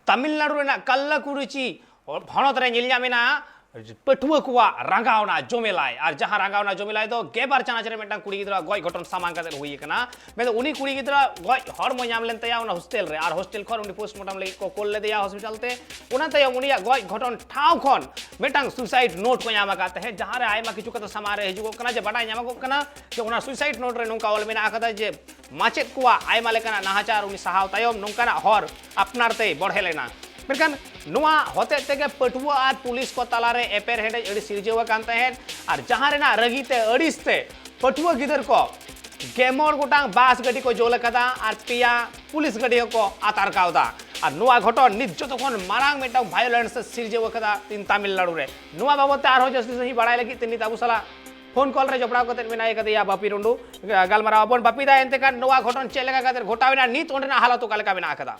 तमिलनाडु कल्लाकुरिची भणत रे निलनामेना पटुआ कुआ रंगावना जोमेलाय और जहां रंगावना जोमेलाय तो गेबार चानाच रे मेटा कुड़ी गिदरा गय घटन सामान काते हुई कना मैं तो उनी कुड़ी गिदरा गय हर मो नाम लेनते या उना हॉस्टल रे और हॉस्टल खन उनी पोस्टमार्टम ले को कोल ले दिया हॉस्पिटल ते उना ते उनी गय घटन ठाव खन मेटा सुसाइड नोट को नाम काते है जहां रे आयमा किछु कत समारे हिजु कना जे बडा नाम को कना जे उना सुसाइड नोट रे नोका ऑल मेना आकदा जे माचेत कुआ आयमा लेकना नाहाचार उनी सहाव तायम नोंकाना हर अपनारते बढ़ेलेना मेनखान नुआ होते तेगे पटुआ और पुलिस को तलारे एपेर हेडे अड़ी सिरजेवा कांते हैं और जहां रे ना रगीते अड़ीसते पटुआ गिदर को गेमोर गोटांग बास गड्डी को जोले कदा और पिया पुलिस गड्डी को आतार कावदा और नुआ घटन निज जो तखन मारांग मेटांग वायलेंस सिरजेवा कदा तीन तमिलनाडु रे नुआ बाबते आरो जस्टिस ही बड़ाई लगी तिनी ताबु सला फोन कॉल रे जपड़ा कते मेना कदे या बापी रुंडू गालमारा अपन बापी दा एंते का नुआ घटन चलेगा कदर घोटाविना नीत ओंडना हालत कालका बिना कदा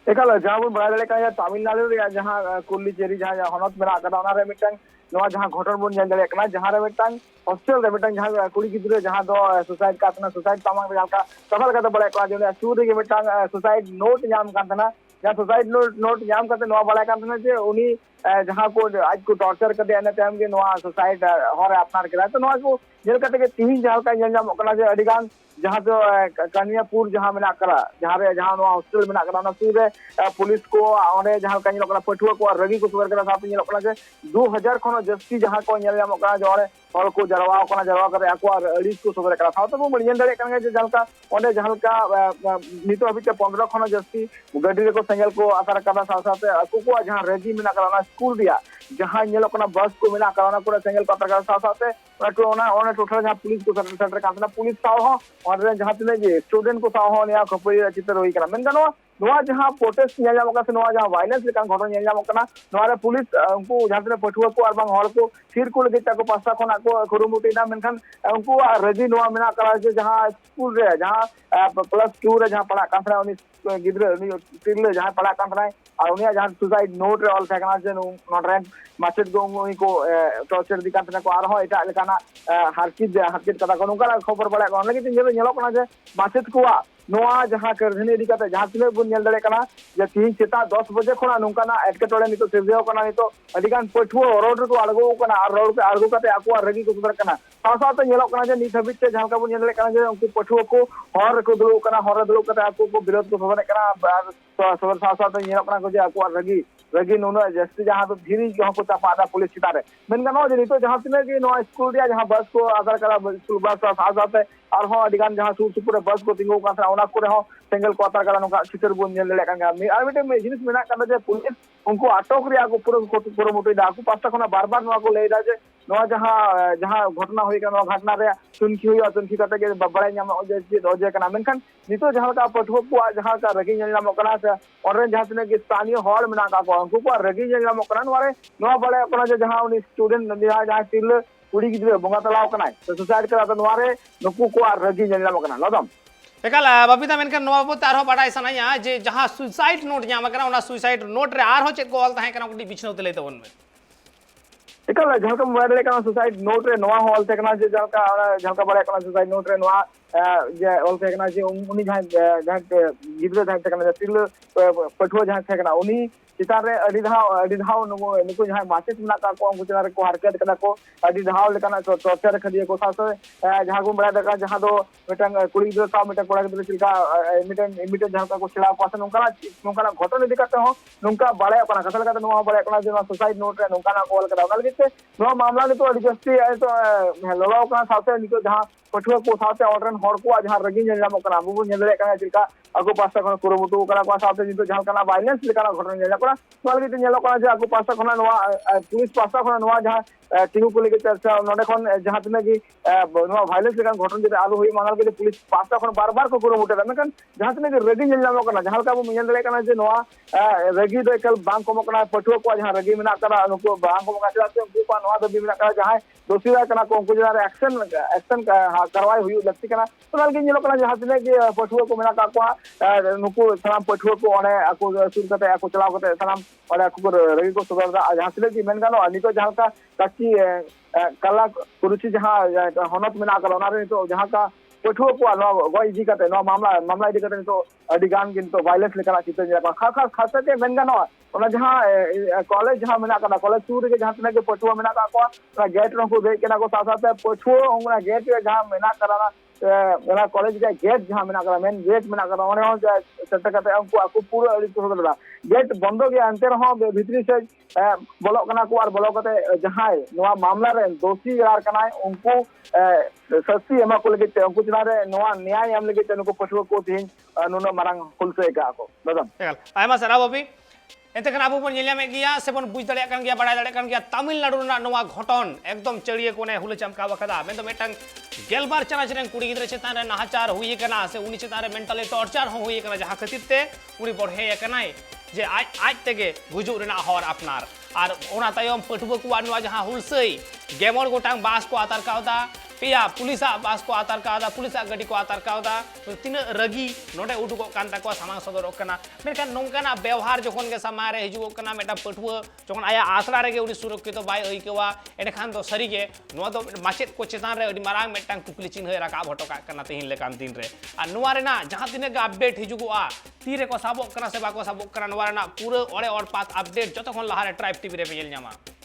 एकाल जहां बन बड़ा दड़े तमिलनाडु जहां कुल्लीचेरी जहां हनत मेरा जहां घटन बन जल दड़े जहां रे मिटन हॉस्टल रे मिटन जहां कुड़ी गिद्रे जहां दो सुसाइड का सुसाइड तामांग रे का सफल का बड़ा का जो सूर रे मिटन सुसाइड नोट नाम कातना जहां सुसाइड नोट नाम करते नवा बड़ा कातना जे उनी जहां को आज को टॉर्चर कर दे टाइम के नवा सुसाइड हर अपनार के तो नवा को जेल करते के तीन जहां का नाम कना जे अडिगान जहां तो कन्यापुर जहां मेना करा जहां रे जहां नवा हॉस्टल मेना करा सूर रे पुलिस को ओने जहां का निलो कना पठुआ को रगी को सुगर करा साथ निलो कना जे 2000 खनो जस्ती जहां को नेल नाम कना जो रे हर को जरवा कना जरवा करे आको अड़ीस को सुगर करा साथ को बड़ियन दड़े कना जे जलका ओने जहां का नितो अभी 15 खनो जस्ती गड्डी रे को संगल को आसार करा साथ साथ आको को जहां रगी मेना करा स्कूल दिया जहां निलो कना बस को मेना करा को संगल को आसार करा साथ साथ ओने टोटल जहां पुलिस को सेंटर कातना पुलिस साव हो और जहां तने जे स्टूडेंट को साव हो ने खपरी चित्र होई कना मेनगनो नोआ जहां प्रोटेस्ट निया जाम का नोआ जहां वायलेंस लेकान घटना निया जाम कना नोआ रे पुलिस उनको जहां तने पठुआ को और बांग हर को सिर को लगे को पास्ता खना को खुरुमुटी ना मेनखान उनको रजी नोआ मेना करा जे जहां स्कूल रे जहां +2 रे जहां पढ़ा कांथरा उनी गिद्रे उनी तिरले जहां पढ़ा कांथरा और उनी जहां सुसाइड नोट रे ऑल फेकना जे नोटरेन माचेट गो उनी को टॉर्चर दी कांथना को आरो एटा लेकाना हारकित कथा को नुका खबर बड़ा को लगे जे नेलो कना जे माचेट को नोआ जहां करधनी इदी कते जहां तिने बुन नेल दड़े कना जे तीन सेता 10 बजे खना नुकाना एटकेटोड़े नितो सिरजेव कना नितो अदिगान पठुआ रोड को अड़गो कना और रोड पे अड़गो कते आको रगी को सुदर कना साथ नेलो कना जे नित हबित जहां का बुन नेल दड़े कना जे उनको पठुआ को हर को दुलो कना हर दुलो कते आको को विरोध को सबर कना सबर साथ नेलो कना को जे आको रगी नुनो जस्ती जहां तो धीरी जहां को चापादा पुलिस चितारे मेनगनो जे नितो जहां तिने के नो स्कूल दिया जहां बस को आदर करा स्कूल बस साथ और हो अडिगान जहां सूर सुपुर बस को तिंगो का ओना को हो सिंगल को आतर करा नका चितर बन नेल ले कांगा आर बेटे में जिनिस मेना का जे पुलिस उनको अटक रे आको पूरा मोटे दाकू पास्ता खना बार-बार नवा को ले दा जे नवा जहां घटना होई का नवा घटना रे सुनखी हुई तुनखी कते के बबड़ाई नाम जे दोजे कना मेनखान नितो जहां का पठुआ को जहां का रगी नाम कना से और जहां तने के स्थानीय हॉल मेना का को उनको को रगी नाम कना नवारे नवा बड़े कना जे जहां उनी स्टूडेंट नदिया जहां तिल कुड़ी गिद्रे बोंगा तलाव कना तो सुसाइड करा तो नवारे नुकु को रगी नाम कना लदम एकाल बबीता मेनका नवाबो तारो बडाई सनाया जे जहां सुसाइड नोट जाम करा ओना सुसाइड नोट रे आर हो चेक को ऑल ताहे कना कुटी बिछनो तले तो वन में एकाल जहां का मोबाइल कना सुसाइड नोट रे नवा हॉल ते कना जे जहां का बड़ा कना सुसाइड नोट रे नवा जे ऑल ते कना जे उनी जहां गिद्रे जहां ते कना तिल पठुआ जहां ते कना उनी चितार रे अडिधाव नुको जहां माचेस ना का को गुजरा रे को हरकत कना को अडिधाव लेकना टॉर्चर खदिए को साथ जहां को बड़ा दका जहां दो मिटन कुड़ी दो सा मिटन कोड़ा के चिलका इमिटेड जहां का को छिड़ा पास नुका घटन दिखाते हो नुका बड़ा कना कसल का नुवा बड़ा कना जे सुसाइड नोट रे नुका ना कॉल करा गल के नुवा मामला ने तो अडिजस्ती तो ललाव कना साथे निको जहां पठुआ को साथे ऑर्डर हर को जहां रगी नेलाम कना बुबु नेले कना चिलका आगो पास्ता खना कुरुमुटु करा को साथे नितो जहां कना वायलेंस लेकना घटन नेला कना वाल के नेलो कना जे आगो पास्ता खना नुवा पुलिस पास्ता खना नुवा जहां टिंगु को लेके चर्चा नोडे खन जहां तने की नुवा वायलेंस लेकना घटन जे आलु होई मानल के पुलिस पास्ता खन बार-बार को कुरुमुटु मेकन जहां तने के रगी नेलाम कना जहां का बु मियन कना जे नुवा रगी दो एकल बांग को कना पठुआ को जहां रगी मेना करा नुको बांग को कना उनको को नुवा दबी मेना करा जहां दोषी कना को उनको जरा एक्शन करवाई हुई लगती कना तो वाल के नेलो कना जहां तने के पठुआ को मेना का को नुको सलाम पठुआ को ओने आको सुर कते आको चलाव कते सलाम और आको रगी को सुगर जहां तने की मेन गानो नितो जहां का ताकि कला कुरुचि जहां हनत मेना कला ओना रे तो जहां का पठुआ को गई इदी करते मामला इदी करते तो अडिगान किंतु वायलेंस लेकर चित्र जेला खास करते मेन गानो ओना जहां कॉलेज जहां मेना कना कॉलेज सूर के जहां तने के पठुआ मेना का को गेट रो को दे केना को साथ पठुआ ओना गेट जहां मेना करा ना कॉलेज के गेट जहां मेना करा मेन गेट मेना करा ओने हो सेट करते उनको आकु पूरा अड़ी तो होदा गेट बंद गया अंते रहो भितरी से बोलो कना को और बोलो कते जहां नोआ मामला रे दोषी यार कना उनको सस्ती एमा को लगे उनको चना रे नोआ न्याय एम लगे उनको पठुआ को थिन नुनो मारंग खुलसे का को दादा आयमा सरा बबी एते कना अबो बन नेलामे गया से बन बुझ दड़े कान गया बड़ा दड़े कान गया तमिलनाडु ना नोआ घटन एकदम चड़िए कोने हुल चमका बखदा में तो मेटंग गेलबार चना चरेन कुड़ी गिद्रे चेतान रे नाहाचार हुई कना से उनी चेतान रे मेंटली टॉर्चर हो हुई कना जहां खतित ते उनी बढ़े कनाय जे आज तेगे गुजु रेना हर अपनार और ओना तायम पठुआ को नोआ जहां हुलसई गेमर गोटांग बास को आतार कावदा पिया पुलिसा बास को आतार कावदा पुलिसा गडी को आतार कावदा तीन रगी नोडे उडुको कान ताको सामांग सदर कना मेनखान नोंकाना व्यवहार जखन के समारे हिजुको कना मेटा पठुआ जखन आया आसरा रे उडी सुरक्षित बाय अइकेवा एनखान तो सरी गे नो दो माचेत को चेतान रे अडी मारांग मेटांग कुकली चिन्ह राका भटका कना तेहिन लेकान दिन रे आ नुवा रे ना जहां तिने गे अपडेट हिजुको आ तीरे को साबो कना से बाको साबो कना नुवा रे ना पूरा ओड़े और पात अपडेट जतखन लहारे ट्राइब टीवी रे पे ᱧᱮᱞ ᱧᱟᱢᱟ